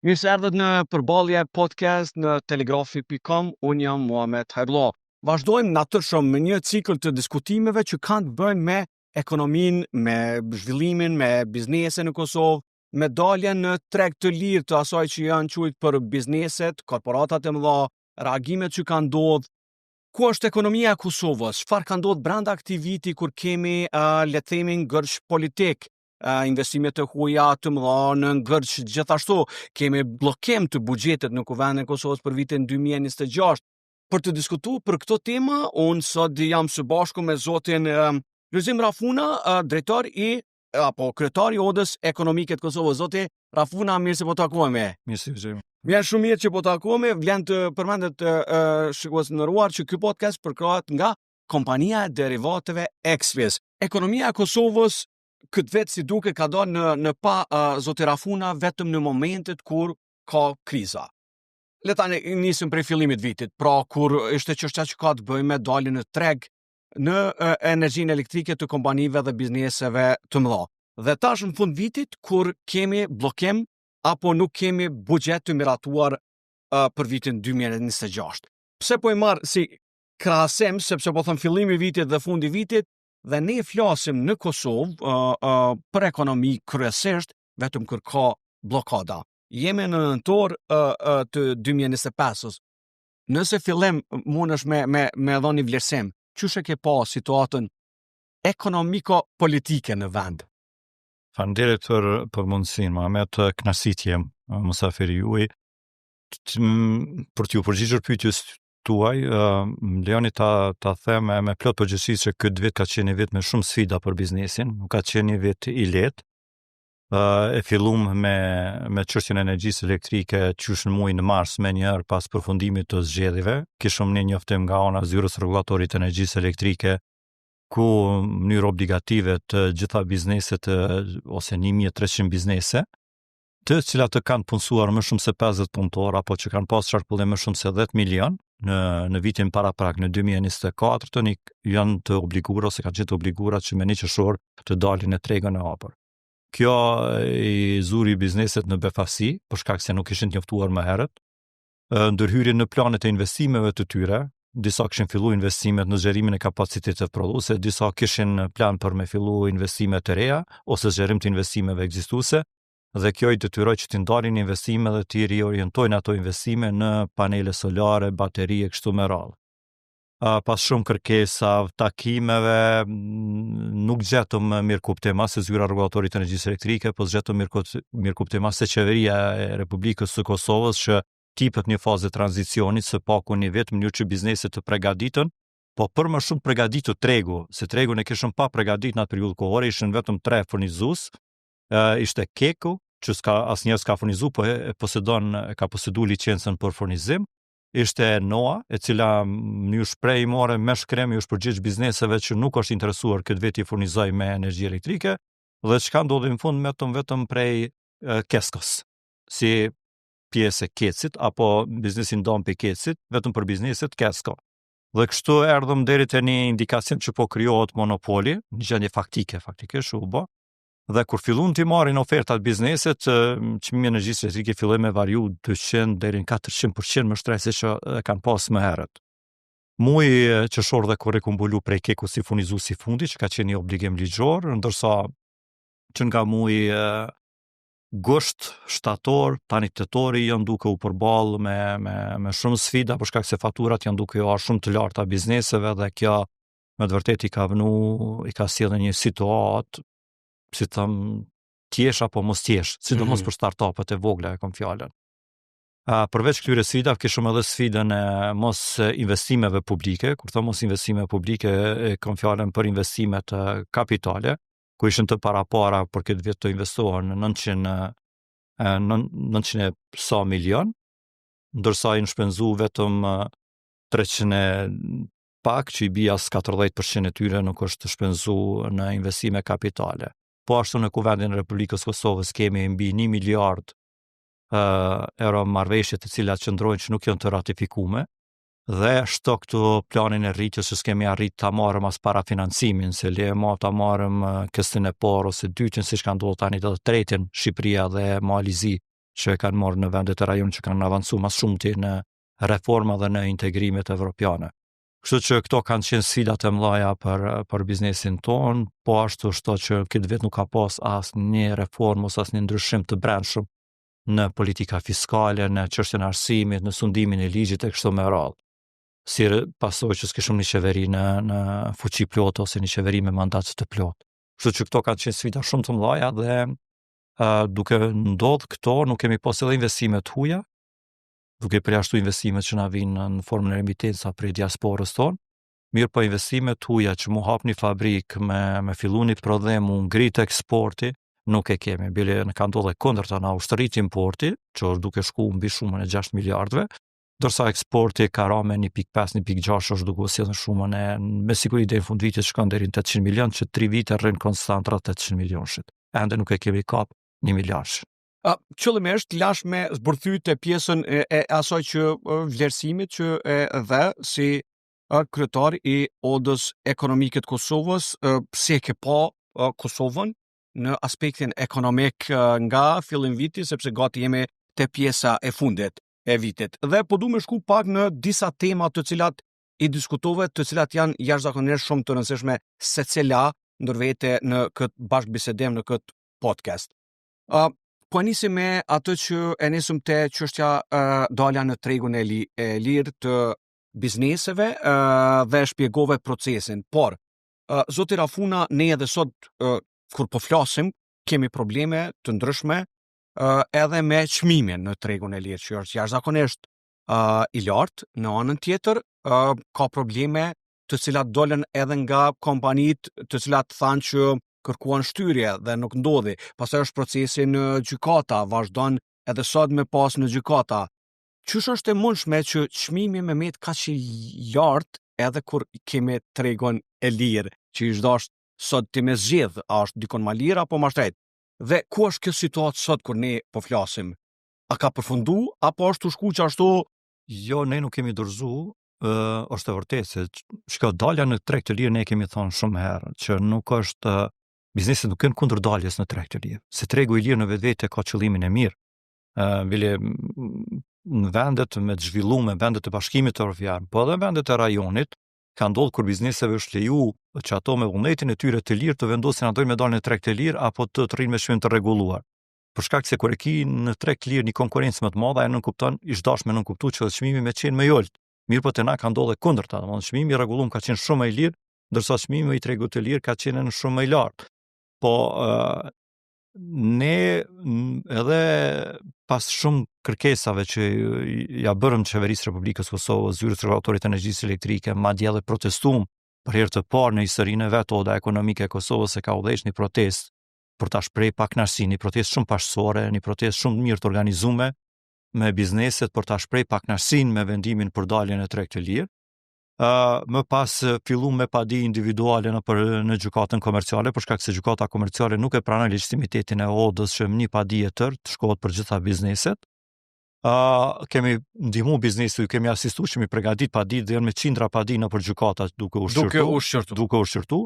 Mirë se erdhët në përballje podcast në telegrafi.com, unë jam Muhamet Hajrullah. Vazhdojmë natyrshëm me një cikël të diskutimeve që kanë të bëjnë me ekonominë, me zhvillimin, me biznesin në Kosovë, me daljen në treg të lirë të asaj që janë quajtur për bizneset, korporatat e mëdha, reagimet që kanë ndodhur. Ku është ekonomia e Kosovës? Çfarë ka ndodhur brenda këtij viti kur kemi le të themi ngërç politik? Investimet të huaja të mëdha në ngërç, gjithashtu kemi bllokim të buxhetit në Kuvendin e Kosovës për vitin 2026. Për të diskutuar për këto tema, unë sot jam së bashku me zotin Lulzim Rafuna, drejtor apo kryetar i Odës Ekonomike të Kosovës. Zoti Rafuna, mirë se po takohemi. Mirë se vjen. Vjen shumë mirë që po takohemi. Vlen të përmendet shikues të nderuar që ky podcast përkrahet nga kompania e derivateve Exvies. Ekonomia e Kosovës këtë vetë si duke ka dalë në pa zoti Rafuna vetëm në momentet kur ka kriza. Le ta nisim prej fillimit vitit, pra kur ishte çështja që ka të bëjë me daljen në treg në energjinë elektrike të kompanive dhe bizneseve të mëdha. Dhe tash në fund vitit kur kemi bllokim apo nuk kemi buxhet të miratuar për vitin 2026. Pse po i marr si krahasim, sepse po them fillimi i vitit dhe fundi i vitit, dhe ne flasim në Kosovë për ekonomi kryesisht vetëm kur ka blokada. Jemi në nëntor të 2025-s. Nëse fillim mundesh me dhënë vlerësim, çush e ke pa situatën ekonomiko-politike në vend? Faleminderit për mundësinë, Muhamet, kënaqësi jam mysafiri juaj. Për t'ju përgjigjur pyetjes tuaj, lejoni ta them me plot përgjegjësi se këtë vit ka qenë një vit me shumë sfida për biznesin, nuk ka qenë një vit i lehtë. E fillum me çështjen e energjisë elektrike qysh në muajin e mars me një herë pas përfundimit të zgjedhjeve. Kishëm një njoftim nga ana e zyrës rregullatorit të energjisë elektrike, ku në mënyrë obligative të gjitha bizneset ose 1300 biznese, të cilat të kanë punësuar më shumë se 50 punëtor apo që kanë pasur qarkullim më shumë se 10 milion në vitin paraprak në 2024 tani janë të obliguar ose kanë qenë të obliguar që me 1 qershor të dalin në tregën e hapur. Kjo i zuri bizneset në befasi, për shkak se nuk ishin të njoftuar më herët, ndërhyrjen në planet e investimeve të tyre. Disa kishin filluar investimet në zgjerimin e kapacitetit prodhuese, disa kishin plan për me filluar investime të reja ose zgjerim të investimeve ekzistuese, dhe kjo i detyroi që të ndalin investime dhe të riorientojnë ato investime në panele solare, bateri e kështu me radhë. Pas shumë kërkesa, takimeve, nuk gjetëm mirëkuptim as se zyra rregullatorit të energjisë elektrike, po gjetëm mirëkuptim as se qeveria e Republikës së Kosovës që tipet një fazë tranzicionit së paku një vit mënyrë që bizneset të përgatiten, po për më shumë përgatitur tregu, se tregun e kishëm pa përgatitur në atë periudhë kohore, ishin vetëm 3 furnizues, ishte Keku, që asnjëherë s'ka furnizuar, po ka posedu licencën për furnizim. Ishte Noa, e cila në shprehimore me shkrem ju përgjigj bizneseve që nuk është interesuar këtë vit i furnizoj me energji elektrike, dhe çka ndodhi në fund vetëm prej Keskos, si pjesë e Kecit apo biznesin Dompi Kecit, vetëm për bizneset Kesko. Dhe kështu erdhëm deri te një indikacion që po krijohet monopoli, një gjendje faktikisht u bë. Dhe kur fillun të marrin ofertat bizneset, çmimi i energjisë elektrike filloi me variu 200 deri në 400% më shtrejt se që kanë pas më herët. Muaji qershor dhe kur e kumbulu prej Keku si furnizues i fundi, që ka qenë një obligim ligjor, ndërsa që nga muaji gusht, shtator, tani tetori janë duke u përballë me shumë sfida për shkak se faturat janë duke u shumë të larta bizneseve, dhe kjo me të vërtetë i ka sjellë një situatë, si thëm, tjesh apo mos tjesh, sidomos për startupet e vogla e kam fjalën. Përveç këtyre sfidave, kishëm edhe sfidën e mos investimeve publike. Kur them mos investime publike, kam fjalën për investimet kapitale, ku ishin të para për këtë vit të investohen 900 milion, ndërsa i shpenzu vetëm 300 pak, që i bija 40% e tyre nuk është shpenzu në investime kapitale. Po ashtu në Kuvendin e Republikës Kosovës kemi mbi 1 miliard euro marrëveshje të cilat qëndrojnë që nuk janë të ratifikume, dhe shto këtu planin e rritjes që s'kemi arrit ta marrëm as para financimin, se le ma ta marrëm këstin e parë ose dytin, siç ka ndodhur tani të tretin Shqipëria dhe Malizi që kanë marrë në vendet e rajonit që kanë avancuar më shumë në reforma dhe në integrimet evropiane. Kështu që këto kanë qenë sfidat e mëdha për biznesin ton, po ashtu shto që këtë vit nuk ka pas asnjë reformë ose asnjë ndryshim të brendshëm në politika fiskale, në çështjen e arsimit, në sundimin e ligjit e kështu me radhë. Si pasojë që s'kishim një qeveri në fuqi plot ose një qeveri me mandat të plot. Kështu që këto kanë qenë sfida shumë të mëdha dhe duke ndodhur këto nuk kemi pas edhe investime të huaja, duke përjashtuar investimet që na vinë në formën e remitenca për diasporës tonë, mirë po investimet të huaja që mu hap një fabrikë me fillu një prodhem, u ngrit eksporti, nuk e kemi. Bile në ka ndodhe kundërta na ushtrit importi, që është duke shku mbi shumën e 6 miliardëve, ndërsa eksporti ka ra me 1.5, 1.6 është duke sjellë në shumën e me siguri deri në fund vitit shkon deri në 800 milion, që 3 vite rrin konstant rreth 800 milionshit. Ende nuk e kemi kap 1 miliard. Qëllimisht lash me zbërthyt e pjesën e asaj që vlerësimit që dhe si kryetar i Odës Ekonomike të Kosovës, si e ke pa Kosovën në aspektin ekonomik nga fillim viti, sepse gati jemi te pjesa e fundit e vitit. Dhe po du me shku pak në disa tema të cilat i diskutove, të cilat janë jashtëzakonisht shumë të rëndësishme secila ndër vete në këtë bashkëbisedim, në këtë podcast. Po nisim me atë që e nisëm te çështja dalja në tregun e lirë të bizneseve dhe shpjegove procesin. Por, zoti Rafuna, ne edhe sot kur po flasim, kemi probleme të ndryshme edhe me çmimin në tregun e lirë, që është jashtëzakonisht i lartë. Në anën tjetër, ka probleme të cilat dolen edhe nga kompanitë të cilat thanë që kërkuan shtyrje dhe nuk ndodhi. Pastaj është procesi në gjykata, vazhdon edhe sot me pas në gjykata. Qysh është e mundshme që çmimi me met kaq i lartë edhe kur kemi tregun e lirë, që i dashur sot ti me zgjedh, a është dikon më lirë apo më shtrejt? Dhe ku është kjo situatë sot kur ne po flasim? A ka përfundu apo është u shku që ashtu? Jo, ne nuk kemi dorëzu, është e vërtetë se çka dalja në treg të lirë ne kemi thënë shumë herë që nuk është bizneset nuk kanë kundër daljes në treg të lirë. Se tregu i lirë në vetvete ka qëllimin e mirë. Bile në vendet me të zhvilluar, vendet të bashkimit evropian, po edhe vendet e rajonit, ka ndodhur kur bizneseve është leju që ato me vullnetin e tyre të lirë të vendosin ato me dalën në treg të lirë apo të rrinë me çmim të rregulluar. Për shkak se kur e ki në treg të lirë një konkurrencë më të madhe, ai nuk kupton, ish dashme nuk kuptu që çmimi me qenë më i ulët. Mirë po te na ka ndodhur kundërta, domethënë çmimi i rregulluar ka qenë shumë më i lirë, ndërsa çmimi i tregut të lirë ka qenë në shumë më i lartë. Po ne edhe pas shumë kërkesave që ja bërëm qeverisë Republikës Kosovës, zyrës rregulatorit të energjisë elektrike, madje edhe protestuam për herë të parë në historinë e vet, Oda Ekonomike e Kosovës e ka udhëhequr një protestë për ta shprehur pakënaqësi, një protestë shumë paqësorë, një protestë shumë mirë të organizuar me bizneset për ta shprehur pakënaqësinë me vendimin për daljen e treg të lirë. Më pas fillu me padi individuale në gjykatën komerciale, për shkak se gjykata komerciale nuk e pranon legitimitetin e Odës që një padi e tërë të shkohet për gjitha bizneset. Kemi ndihmu biznesit, kemi asistuar që mi përgatit padi dhe janë me qindra padi në për gjykata duke ushqyrtu.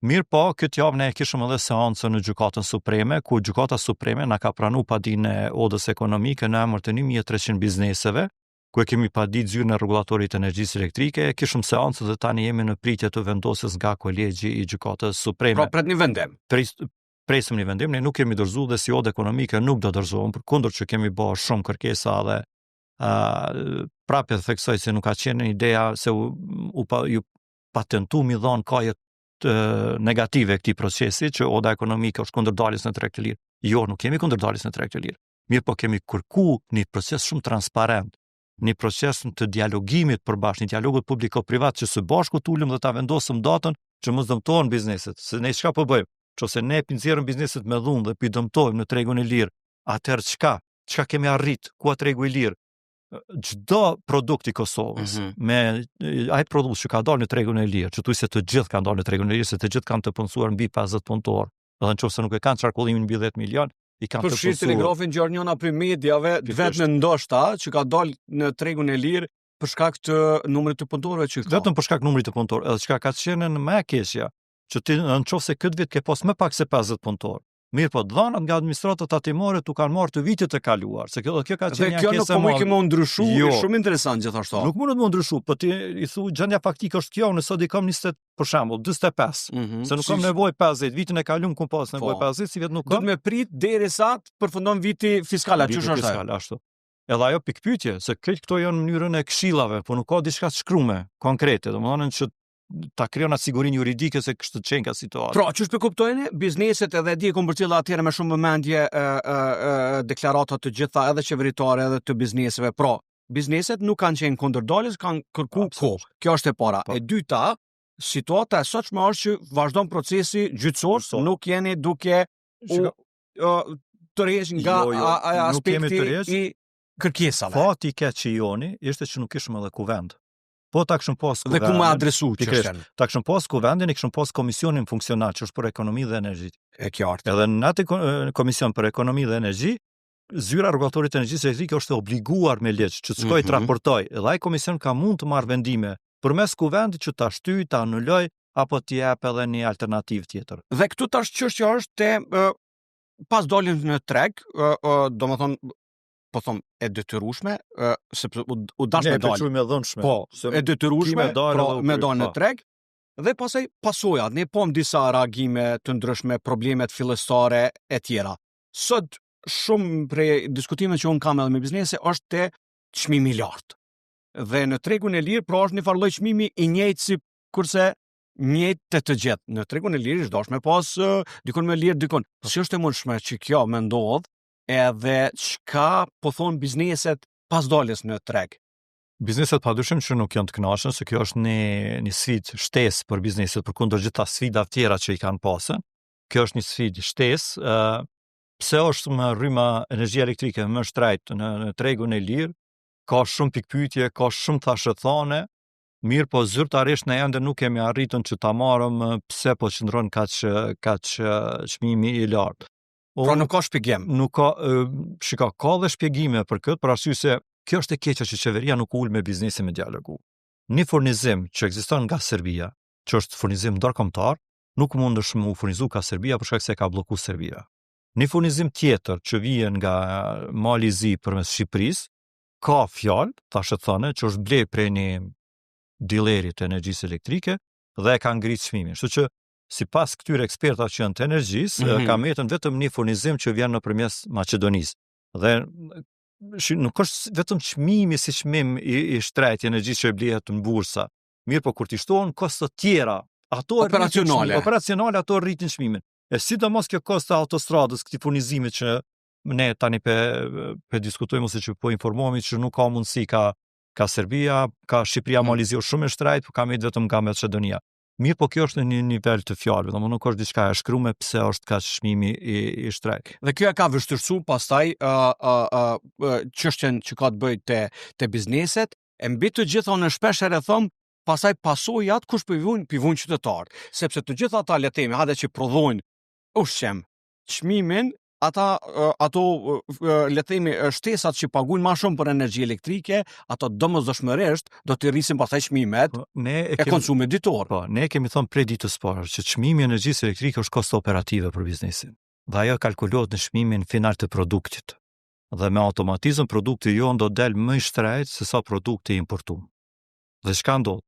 Mirë po, këtë javë ne kishëm edhe seancën në gjykatën supreme, ku gjykata supreme na ka pranu padin e Odës Ekonomike në emër të 1300 bizneseve, ku e kemi padit zyrën e rregullatorit të energjisë elektrike, kishëm seancë dhe tani jemi në pritje të vendosjes nga kolegji i gjykatës supreme. Pra pret një vendim. Presim një vendim, ne nuk kemi dorëzuar dhe si Odë Ekonomike nuk do dorëzohem, përkundër që kemi bërë shumë kërkesa dhe prapë theksoj se nuk ka qenë ideja se ju patentu mi dhon kajet negative këtij procesi që Oda Ekonomike është kundër daljes në treg të lirë. Jo, nuk kemi kundër daljes në treg të lirë. Mirë po kemi kërku një proces shumë transparent, një proces të dialogimit përbashkë, një dialogut publiko-privat që së bashku tulëm dhe ta vendosëm datën që mos dëmtohen bizneset. Se ne çka po bëjmë? Nëse ne nxjerrim bizneset me dhunë dhe pi dëmtojmë në tregun e lirë, atëherë çka kemi arrit? Ku tregu i lirë? Çdo produkt i Kosovës me ai produkt që ka dalë në tregun e lirë, që thuaj se të gjithë kanë dalë në tregun e lirë, se të gjithë kanë të punësuar mbi 50 punëtor. Do të thonë nëse nuk e kanë qarkullimin mbi 10 milion, i kanë të punësuar. Për telegrafin gjarnjona për mediave, vetëm ndoshta që ka dalë në tregun e lirë për shkak të numrit të punëtorëve që ka. Vetëm për shkak të numrit të punëtorëve, edhe çka ka qenë më e keqja, që ti nëse këtë vit ke pas më pak se 50 punëtor, Mirë po, dhënat nga administratat tatimore tu kanë marrë të vitet e kaluar, se kjo ka Dhe qenë një kjo nuk ankesë e po madhe. më ndryshu, Jo. shumë interesant gjithashtu. Nuk mundet më ndryshu, po ti i thu gjendja faktike është kjo, nëse sot i kam 20, për shembull, 45. Se nuk kam nevojë 50, vitin e kaluar kum pas nevojë 50, si vet nuk Do kam. të më prit derisa të përfundon viti fiskal, Viti ç'është fiskal, ashtu. Edhe ajo pikpyetje, se këto janë në mënyrën e këshillave, po nuk ka diçka të shkruar konkrete, domethënë që ta krijon atë sigurinë juridike se kështu çën ka situatë. Pra, që shpekuptojnë, bizneset edhe di kom përcjella atëherë me shumë vëmendje deklarata të gjitha edhe qeveritare edhe të bizneseve. Pra, bizneset nuk kanë qenë kundërdalës, kanë kërku kohë. Kjo është e para. E dyta, situata e sotshme është që vazhdon procesi gjyqësor, nuk jeni duke tërheq nga aspekti i kërkesave. Fati ke që joni ishte që nuk kishëm edhe kuvend. Po ta kishëm pas kuvendin. Dhe ku më adresu çështën? Ta kishëm pas kuvendin, i kishëm pas komisionin funksional që është për ekonomi dhe energji. E qartë. Edhe në atë komision për ekonomi dhe energji, zyra rregulatorit të energjisë elektrike është obliguar me ligj që të shkojë të raportoj. Edhe ai komision ka mund të marrë vendime përmes kuvendit që ta shtyjë, ta anuloj apo të jap edhe një alternativë tjetër. Dhe këtu tash çështja është te pas daljes në treg, domethënë po thon e detyrueshme, sepse u dash me dalë. Ne dhënshme. Po, e detyrueshme, me dalë në treg, dhe pasaj pasojat, ne pom disa reagime të ndryshme, problemet fillestare e tjera. Sot shumë prej diskutimeve që unë kam edhe me biznese është te çmimi i lartë. Dhe në tregun e lirë pra është një farë lloj çmimi i njëjtë si kurse njëjtë të gjithë. Në tregun e lirë është dashme pas dikon më lirë dikon. Si është e mundshme që kjo më ndodh? Edhe çka po thon bizneset pas daljes në treg. Bizneset padyshim që nuk janë të kënaqur se kjo është një sfidë shtesë për bizneset përkundër gjitha sfidave tjera që i kanë pasur. Kjo është një sfidë shtesë, pse është më rryma energjia elektrike më shtrejt në tregun e lirë, ka shumë pikpyetje, ka shumë thashëthane, mirë po zyrtarisht ne ende nuk kemi arritur që ta marrëm pse po qëndron kaq çmimi i lartë. Pra nuk ka shpjegim. Nuk ka, ka dhe shpjegime për këtë, për arsye se kjo është e keqja që qeveria nuk ul me biznesin me dialogu. Një furnizim që ekziston nga Serbia, që është furnizim ndërkombëtar, nuk mundesh më u furnizu ka Serbia për shkak se ka bllokuar Serbia. Një furnizim tjetër që vjen nga Mali i Zi përmes Shqipërisë, ka fjalë, thashë thënë, që është bler prej një dileri të energjisë elektrike dhe e ka ngritë çmimin. Kështu që sipas këtyre ekspertave që janë të energjisë, ka mbetën vetëm një furnizim që vjen nëpërmes Maqedonisë. Dhe nuk është vetëm çmimi si çmim i shtrejtë energjisë që blihet në bursa. Mirë, po kur ti shtohen kosto tjera, ato operacionale ato rritin çmimin. E sidomos kjo kosto autostradës, këtij furnizimit që ne tani pe diskutojmë ose që po informohemi që nuk ka mundësi ka Serbia, ka Shqipëria Mali i Zi shumë e shtrejtë, po ka mbet vetëm nga Maqedonia. Mirë, po kjo është në një nivel të fjalëve, domethënë nuk është diçka e shkruar pse është kaq çmimi i shtrejtë. Dhe kjo e ka vështirësuar pastaj çështjen që ka të bëjë te bizneset, e mbi të gjitha në shpesh herë them, pastaj pasojat kush pivojnë qytetar, sepse të gjitha ata le të themi, hade që prodhojnë ushqim, çmimin ato le të themi shtesat që paguajnë më shumë për energji elektrike, ato domosdoshmërisht do të rrisin pastaj çmimet e konsumit ditor. Po, ne kemi thënë prej ditës parë që çmimi i energjisë elektrike është kosto operative për biznesin. Dhe ajo kalkulohet në çmimin final të produktit. Dhe me automatizëm produkti jon do del më i shtrejtë se sa produkti importuar. Dhe çka ndodh?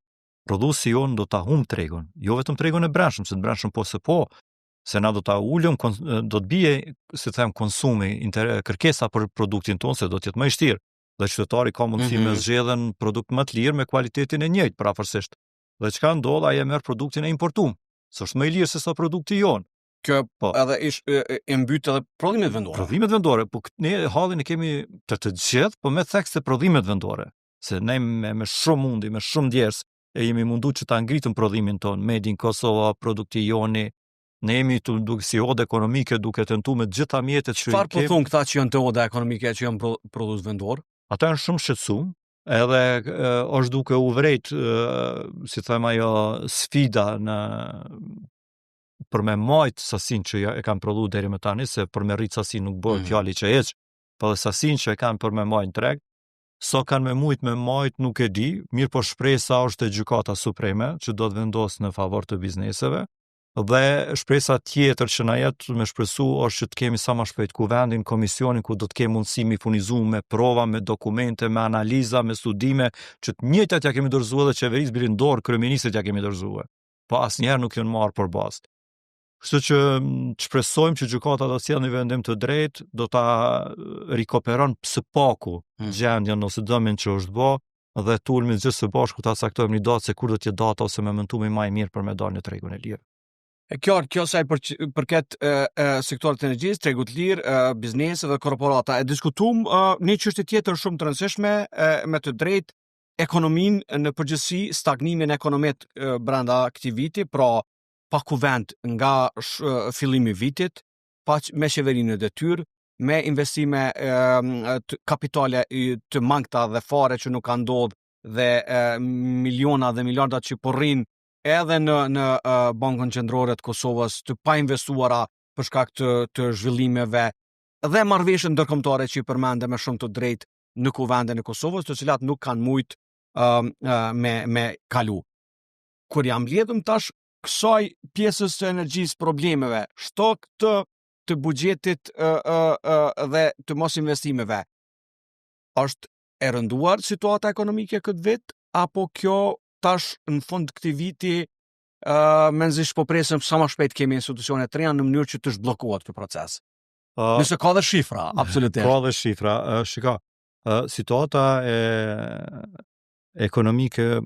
Prodhuesi jon do ta humb tregun, jo vetëm tregun e brendshëm, se të brendshëm po, se na do ta ulëm, do të bie, si them, konsumi, kërkesa për produktin tonë se do të jetë më i shtirë. Dhe qytetari ka mundësi me zgjedhën produkt më të lirë me cilëtetin e njëjtë prapërsisht. Dhe çka ndodh, ai e merr produktin e importuar, se është më i lirë se sa produkti jon. Kjo edhe e mbyt edhe prodhimet vendore. Prodhimet vendore, po ne hallin e kemi të gjithë, po me theks të prodhimet vendore. Se ne me shumë mundi, me shumë djersë, e jemi mundu që ta ngritëm prodhimin tonë, Made in Kosova, produkti joni, ne jemi duke si ode ekonomike duke tentuar me gjitha mjetet që çfarë po thon këta që janë të oda ekonomike që janë prodhues vendor? Ata janë shumë shqetësuar, edhe është duke u vrejt, si them ajo sfida për me majt sasinë që e kanë prodhuar deri më tani, se për me rrit sasinë nuk bëhet fjali që ec, po sasinë që e kanë për me majt në treg, so kanë me majt nuk e di, mirë po shpresa është e gjykata supreme që do të vendosë në favor të bizneseve. Dhe shpresa tjetër që na jetë me shpresu është që të kemi sa më shpejt kuvendin, komisionin ku do të kemi mundësi mi furnizu me prova, me dokumente, me analiza, me studime, që të njëjtat ja kemi dorëzuar dhe qeverisë bile dorë kryeministrit ja kemi dorëzuar. Po asnjëherë nuk janë marrë për bazë. Kështu që shpresojmë që gjykata do të sjellë një vendim të drejtë, do ta rikoperon së paku gjendjen ose dëmin që është bë dhe tulmi gjithë së bashku ta caktojmë një datë se kur do të jetë data ose me mentuar më e mirë për me dalë në tregun e lirë. Kjo sa i përket sektorit të energjisë, tregut të lirë, bizneseve dhe korporata. E diskutuam një çështje tjetër shumë të rëndësishme me të drejtë ekonominë në përgjithësi, stagnimin e ekonomisë brenda këtij viti, pra pa kuvend nga fillimi i vitit, pa me qeverinë e detyrë, me investime kapitale të mangta dhe fare që nuk kanë ndodhur dhe miliona dhe miliarda që po rrin edhe në Bankën Qendrore të Kosovës të pa investuara për shkak të zhvillimeve dhe marrëveshje ndërkombëtare që i përmendë me shumë të drejtë në kuvendin e Kosovës, të cilat nuk kanë mujt me kalu. Kur jam mbledhur tash kësaj pjesës të energjisë problemeve, shtok të buxhetit dhe të mos investimeve, është e rënduar situata ekonomike këtë vit, apo kjo tash në fund këtij viti menzish po presim sa më shpejt kemi institucione të reja në mënyrë që të zhbllokohet ky proces. Nëse ka dhe shifra, absolutisht. Ka dhe shifra. Shika, situata ekonomike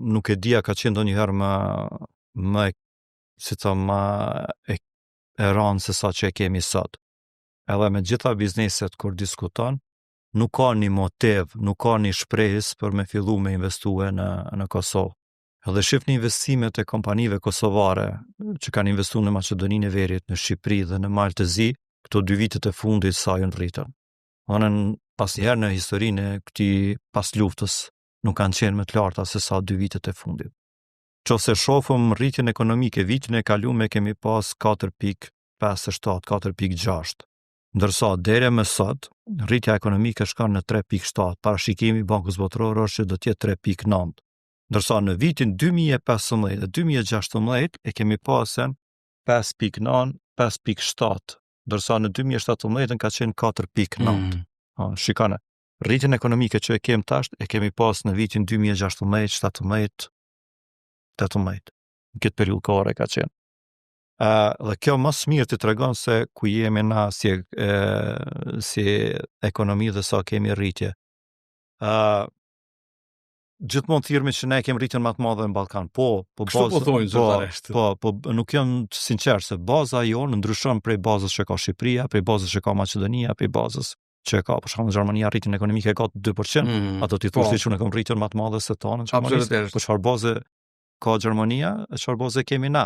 nuk e dia ka qenë ndonjëherë më e rëndë se sa që e kemi sot. Edhe me gjitha bizneset kur diskuton, nuk ka një motiv, nuk ka një shpresë për me fillu me investue në Kosovë. Edhe shifni investimet e kompanive kosovare që kanë investuar në Maqedoninë e Veriut, në Shqipëri dhe në Maltëzi, këto 2 vitet e fundit sa janë rritën. Asnjëherë në historinë e këtij pas luftës nuk kanë qenë më të larta se sa 2 vitet e fundit. Nëse shohim rritjen ekonomike vitin e kaluar kemi pas 4.57, 4.6. Ndërsa deri më sot rritja ekonomike shkon në 3.7, parashikimi i Bankës Botërore është që do të jetë 3.9. Ndërsa në vitin 2015 dhe 2016 e kemi pasën 5.9, 5.7, ndërsa në 2017 ka qenë 4.9. Shikone, rritjen ekonomike që e kemi tash e kemi pas në vitin 2016, 17, 18. Në këtë periudhë kohore ka qenë. Dhe kjo më së miri të tregon se ku jemi na si ekonomi dhe sa kemi rritje. Gjithmonë thirrmi që ne kemi rritjen më të madhe në Ballkan. Po nuk jam sinqer se baza jonë ndryshon prej bazës që ka Shqipëria, prej bazës që ka Maqedonia, prej bazës që ka për shembull Gjermania rritjen ekonomike ka 2%, ato ti thosh që ne kemi rritjen më të madhe se tonë, Gjermania. Po çfarë baze ka Gjermania, çfarë baze kemi na?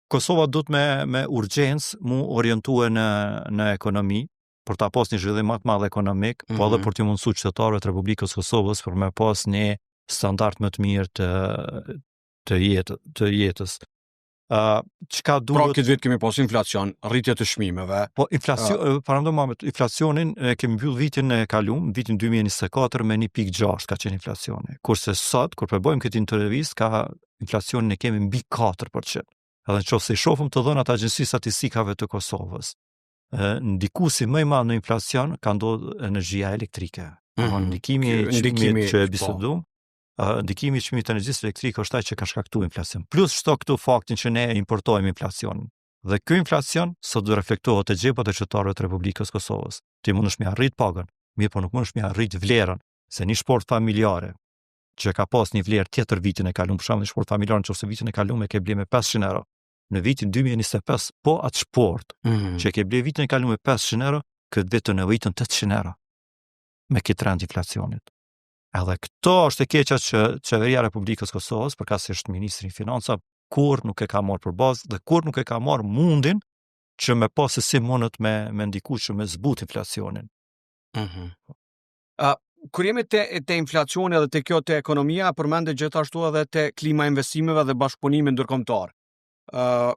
Kosova do të me urgjencë mu orientue në ekonomi, për ta pas një zhvillim më të madh ekonomik, po edhe për të mundsuar qytetarëve të Republikës Kosovës për me pas një standard më të mirë të jetës. Çka duhet? Pra këtë vit kemi pas inflacion, rritje të çmimeve. Po inflacionin kemi mbyll vitin e kaluar, vitin 2024 me 1.6 ka qenë inflacioni. Kurse sot kur po bëjmë këtë intervistë ka inflacionin e kemi mbi 4%. Edhe nëse i shohim të dhënat Agjencisë Statistikave të Kosovës, ndikuesi më i madh në inflacion ka ndodhur energjia elektrike. Ndikimi që e bisedum, ndikimi i çmimit të energjisë elektrike është ai që ka shkaktuar inflacion. Plus shto këtu faktin që ne importojmë inflacionin. Dhe ky inflacion sot do reflektohet te xhepat e qytetarëve të Republikës Kosovës. Ti mundesh me arrit pagën, mirë po nuk mundesh me arrit vlerën, se një shport familjare që ka pas një vlerë tjetër vitin e kaluar, për shembull një shport familjar nëse vitin e kaluar ke bler me 500 euro. Në vitin 2025 po atë shport që ke bler vitin e kaluar me 500 euro, këtë vit të nevojitën 800 euro me këtë trend inflacionit. Edhe këto është e keqja që qeveria e Republikës Kosovës, përkatësisht ministri i financave, kur nuk e ka marrë për bazë dhe kur nuk e ka marrë mundin që me pas se si mundet me ndikuar që me zbut inflacionin. Kur jemi te inflacioni dhe te kjo te ekonomia, përmendet gjithashtu edhe te klima investimeve dhe bashkëpunimi ndërkombëtar.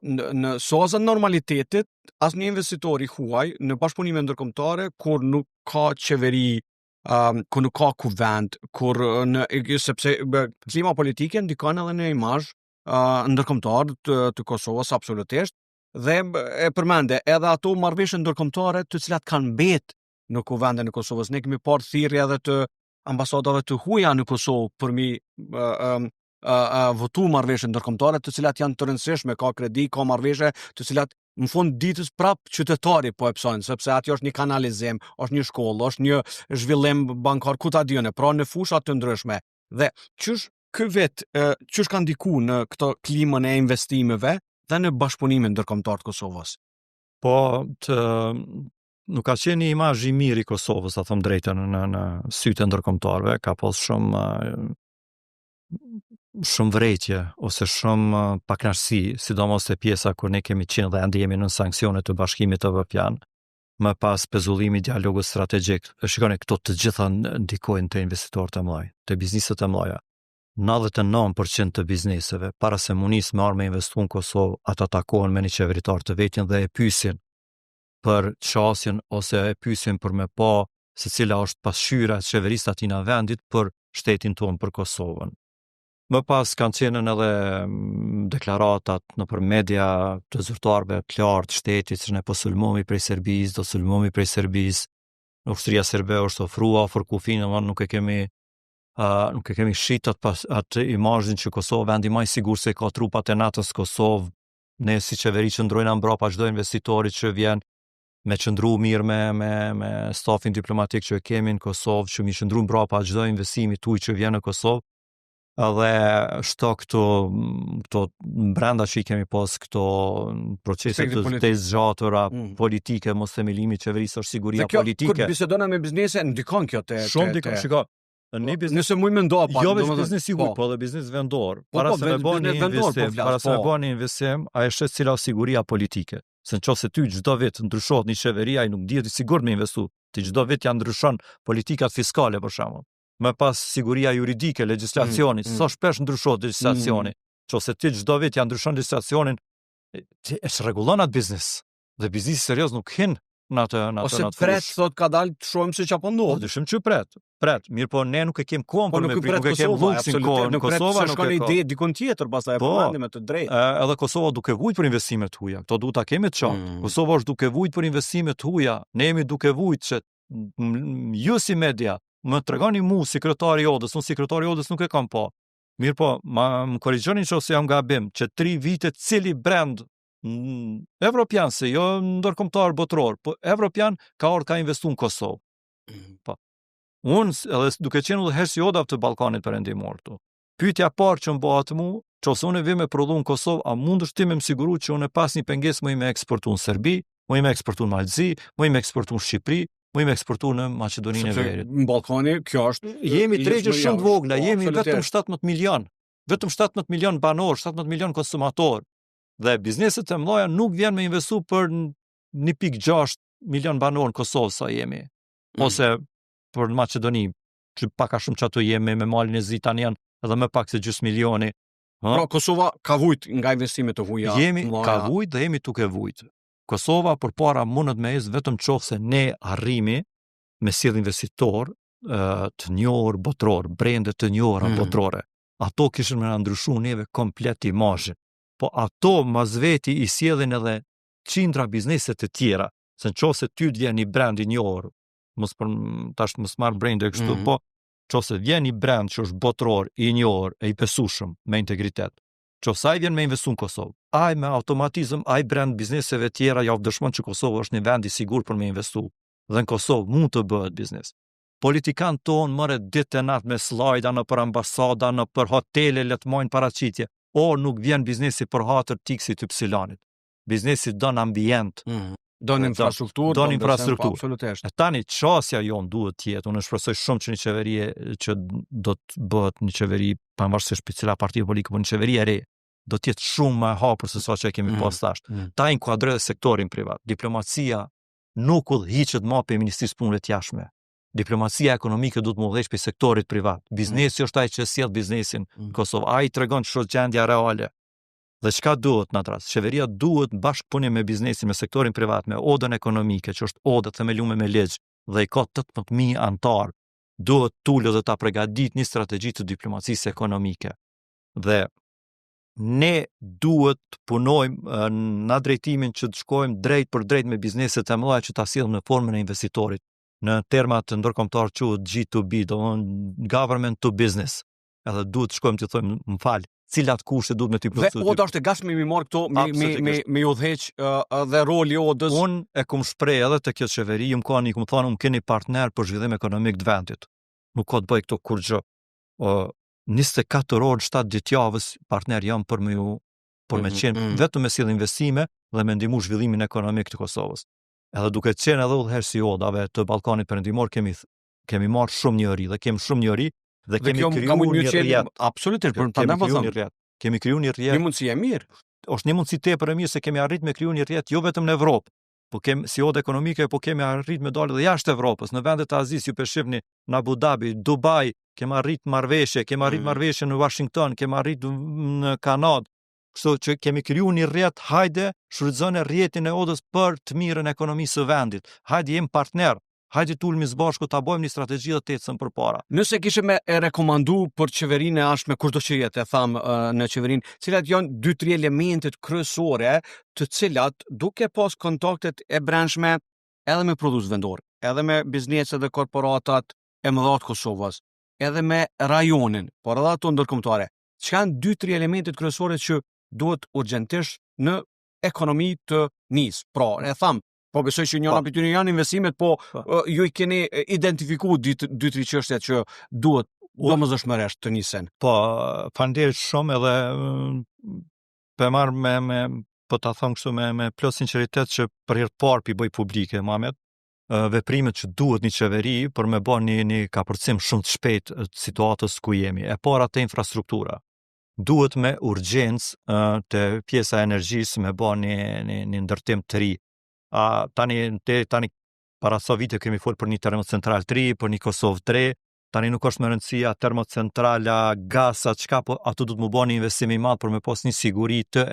Në sozën normalitetit, asnjë investitor i huaj në bashkëpunime ndërkombëtare kur nuk ka qeveri, kur nuk ka kuvend, kur sepse klima politike ndikon edhe në imazh ndërkombëtar të Kosovës absolutisht, dhe e përmende edhe ato marrëveshje ndërkombëtare të cilat kanë mbet në kuvendin e Kosovës. Ne kemi parë thirrje edhe të ambasadave të huaja në Kosovë për mi votu marrëveshje ndërkombëtare të cilat janë të rëndësishme, ka kredi, ka marrëveshje të cilat në fund ditës prap qytetari po e psojnë, sepse aty është një kanalizim, është një shkollë, është një zhvillim bankar, ku ta dione, pra në fusha të ndryshme. Dhe qysh ky vit, qysh ka ndiku në këto klimën e investimeve dhe në bashkëpunimin ndërkombëtar të Kosovës? Po, nuk ka qenë një imazh i mirë i Kosovës, a them drejtën, në sytë e ndërkombëtarëve, ka pas shumë vrejtje ose shumë pakënaqësi, sidomos te pjesa kur ne kemi qenë dhe ende jemi në sanksione të Bashkimit Evropian, më pas pezullimi i dialogut strategjik. Shikoni, këto të gjitha ndikojnë te investitorët e mëdhenj, te bizneset e mëdha. 99% të bizneseve para se munis me armë investu në Kosovë, ata takohen me një qeveritar të vetën dhe e pyesin për çasjen ose e pyesin për me pa se cila është pasqyra e qeverisë aty në vendit për shtetin tonë, për Kosovën. Më pas kanë qenë edhe deklaratat nëpër media të zyrtarëve të lartë shtetit se ne po sulmohemi prej Serbisë, do sulmohemi prej Serbisë. Ushtria serbe është ofruar afër kufinë, nuk e kemi shit atë imazhin që Kosova vendi më i sigurt se ka trupat e NATO-s Kosovë. Ne si qeveri qëndrojna mbrapa çdo investitori që vjen me qëndru mirë me stafin diplomatik që e kemi në Kosovë, që mi qëndru mbrapa çdo investimi tuaj që vjen në Kosovë. Edhe shto këto brenda që i kemi pas këto procese të zgjatura politike, mos themelimi i qeverisë është siguria politike. Kur bisedona me biznese ndikon kjo te shumë ndikon, shiko. Nëse muj me ndo pa, jo vetëm biznes i huaj, po edhe biznes vendor. Para se me bëni investim, a është cila siguria politike. Se nëse ty çdo vit ndryshohet një qeveri, ai nuk dihet i sigurt me investu. Ti çdo vit janë ndryshon politikat fiskale për shembull. Më pas siguria juridike, legjislacioni, sa shpesh ndryshohet legjislacioni. Nëse ti çdo vit janë ndryshon legjislacionin, ti e rregullon atë biznes. Dhe biznesi serioz nuk hin në atë ose pret thot ka dalë të shohim se çapo ndodh. Dyshim që pret. Mirë, po ne nuk e kemi kohën për me prit, nuk e kemi luksin kohën. Kosova nuk ka ide dikon tjetër, pastaj e përmendim me të drejtë. Edhe Kosova duke vujt për investime të huaja. Kto duhet ta kemi të qartë. Kosova është duke vujt për investime të huaja. Ne jemi duke vujt që ju si media më tregoni mu sekretari i Odës, unë sekretari i Odës nuk e kam pa. Mirë, po, më korrigjoni nëse jam gabim, që 3 vite cili brand evropian, se jo ndërkombëtar botror, po evropian ka investu në Kosovë. Po. Unë edhe duke qenë udhëheqës i Odave të Ballkanit Perëndimor këtu. Pyetja parë që m'bëhet mua, nëse unë vim me prodhu në Kosovë, a mundesh ti me më siguru që unë pas një pengesë më me eksportu në Serbi, më me eksportu në Malzi, më me eksportu në Shqipëri, më me eksportu në Maqedoninë e Veriut. Në Ballkani kjo është jemi tregje shumë të vogla, jemi vetëm 17 milion. Vetëm 17 milion banor, 17 milion konsumator. Dhe bizneset e mëdha nuk vjen me investu për 1.6 milion banor në Kosovë sa jemi. Ose për në Maqedoni, që pak a shumë që ato jemi me malin e Zitanian edhe me pak se gjys milioni. Pra Kosova ka vujt nga investimet të huaja. Jemi ka vujt dhe jemi tuke vujt. Kosova për para mundet me ecë vetëm qofse ne arrimi me sjell investitor të njohur botror, brende të njohura botrore. Ato kishin me na ndryshu neve komplet imazhin. Po ato mas veti i sjellin edhe qindra biznese të tjera. Se nëse ty të vjen një brand i njohur, mos marr brende kështu, po nëse vjen një brand që është botror, i njohur, e i besueshëm, me integritet. Nëse ai vjen me investu në Kosovë, ai me automatizëm, ai brand bizneseve tjera ja dëshmon që Kosova është një vend i sigurt për me investu. Dhe në Kosovë mund të bëhet biznes. Politikan ton mëre ditë e natë me slajda në për ambasada, në për hotele, le të mojnë paraqitje. Nuk vjen biznesi për hatër tiksit ypsilonit. Biznesi don ambient. Don infrastrukturë. Don infrastrukturë. Absolutisht. Tani çësia jon duhet të jetë. Unë shpresoj shumë që një qeveri që do të bëhet një qeveri pavarësisht për cila parti politike, por një qeveri e re do të jetë shumë më e hapur se sa që kemi pas tash. Ta inkuadrojë sektorin privat. Diplomacia nuk udhhiqet më pe Ministrisë Punëve të Jashtme. Diplomacia ekonomike duhet të udhëheq pe sektorit privat. Biznesi është ai që sjell biznesin në Kosovë. Ai tregon ç'është gjendja reale. Dhe çka duhet në atë rast? Qeveria duhet bashkëpunim me biznesin, me sektorin privat, me odën ekonomike, që është odë themeluar me ligj dhe i ka 18.000 antar. Duhet tulë dhe ta përgatit një strategji të diplomacisë ekonomike. Dhe ne duhet të punojmë në drejtimin që të shkojmë drejt për drejt me bizneset e mëdha që ta sillim në formën e investitorit. Në termat ndërkombëtar quhet G2B, domthonë government to business. Edhe duhet të shkojmë të thojmë, më fal, cilat kushte duhet me ty plotësuar. Dhe Oda është e gatshme mi marr këto me udhëheq dhe roli Odës. Unë e kum shpreh edhe te kjo qeveri, më kanë kum thonë, më keni partner për zhvillim ekonomik të vendit. Nuk ka të bëj këto kur gjë. 24 orë 7 ditë javës partner jam për me qenë vetëm me sill investime dhe me ndihmu zhvillimin ekonomik të Kosovës. Edhe duke qenë edhe udhëheq si Odave të Ballkanit Perëndimor kemi marrë shumë njohuri dhe kemi shumë njohuri dhe kemi krijuar një rrjet. Absolutisht, për ta ndërtuar. Kemi krijuar një rrjet. Një mundësi e mirë. Është një mundësi tepër e mirë se kemi arritur me krijuar një rrjet jo vetëm në Evropë, po kemi si odë ekonomike, po kemi arritur me dalë edhe jashtë Evropës, në vendet e Azisë, ju shihni në Abu Dhabi, Dubai, kemi arritur marrëveshje, kemi arritur marrëveshje në Washington, kemi arritur në Kanadë. Kështu që kemi krijuar një rrjet, hajde, shfrytëzoni rrjetin e Odës për të mirën e ekonomisë së vendit. Hajde jem partner. Hajde tulmi së bashku ta bëjmë një strategji të ecën përpara. Nëse kishe me e rekomandu për qeverinë e ashme kushdo që jetë, tham në qeverinë, cilat janë 2-3 elementet kryesore të cilat duke pas kontaktet e brendshme edhe me prodhues vendor, edhe me bizneset dhe korporatat e mëdha të Kosovës, edhe me rajonin, por edhe ato ndërkombëtare. Çka janë 2-3 elementet kryesore që duhet urgjentisht në ekonomi të nis. Pra, e tham, po besoj që njëra prej tyre janë investimet, po ju i keni identifikuar 2-3 çështje që duhet domosdoshmërisht të nisen. Po, faleminderit shumë edhe po marr po ta them kështu me plot sinqeritet që për herë të parë pi bëj publike, Muhamet, veprimet që duhet një qeveri për me bën një kapërcim shumë të shpejtë të situatës ku jemi. E para te infrastruktura. Duhet me urgjencë te pjesa e energjisë me bën një ndërtim të ri. Tani para sa vite kemi folur për një termocentral 3, për një Kosovë 3, tani nuk është më rëndësia termocentrala, gasa, çka, po ato do të më bëni investim i madh për me pas një siguri të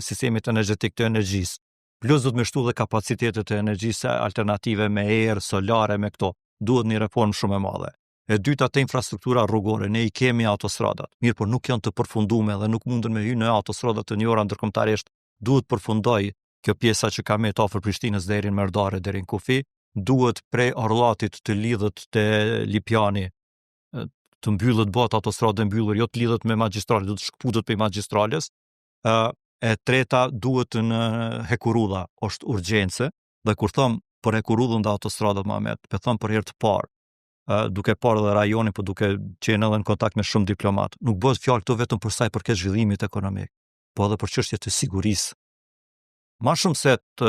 sistemit energjetik të energjisë. Plus do të më shtu dhe kapacitetet e energjisë alternative me erë, solare, me këto. Duhet një reformë shumë e madhe. E dyta te infrastruktura rrugore, ne i kemi autostradat. Mirë, por nuk janë të përfunduara dhe nuk mundën me hyrë në autostradat të njëra ndërkombëtarisht. Duhet përfundoj kjo pjesa që ka me të afër Prishtinës deri në Merdare, deri në Kufi, duhet prej Arllatit të lidhet te Lipjani, të mbyllet bota autostradë mbyllur, jo të lidhet me magjistrale, do të shkputet pe magjistrales. E treta duhet në Hekurudha, është urgjencë, dhe kur thom për Hekurudhën dhe autostradat Muhamet, po them për herë të parë, duke parë edhe rajonin, po duke qenë edhe në kontakt me shumë diplomat. Nuk bëhet fjalë këtu vetëm për sa i përket zhvillimit ekonomik, po edhe për çështje të sigurisë. Ma shumë se të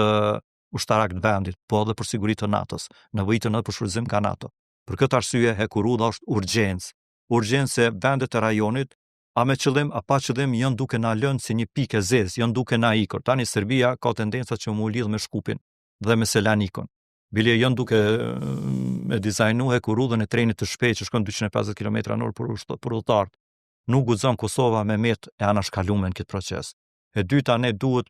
ushtarak të vendit, po edhe për siguri të NATO-s, nevojitën edhe për shfrytëzim ka NATO. Për këtë arsye Hekurudha është urgjencë. Urgjencë vendet e rajonit, a me qëllim, a pa qëllim, janë duke na lënë si një pikë e zezë, janë duke na ikur. Tani Serbia ka tendenca që mu lidh me Shkupin dhe me Selanikon. Bile janë duke e dizajnu Hekurudhën e trenit të shpejtë që shkon 250 km/h për udhëtar. Nuk guxon Kosova me met e anashkaluar në këtë proces. E dyta, ne duhet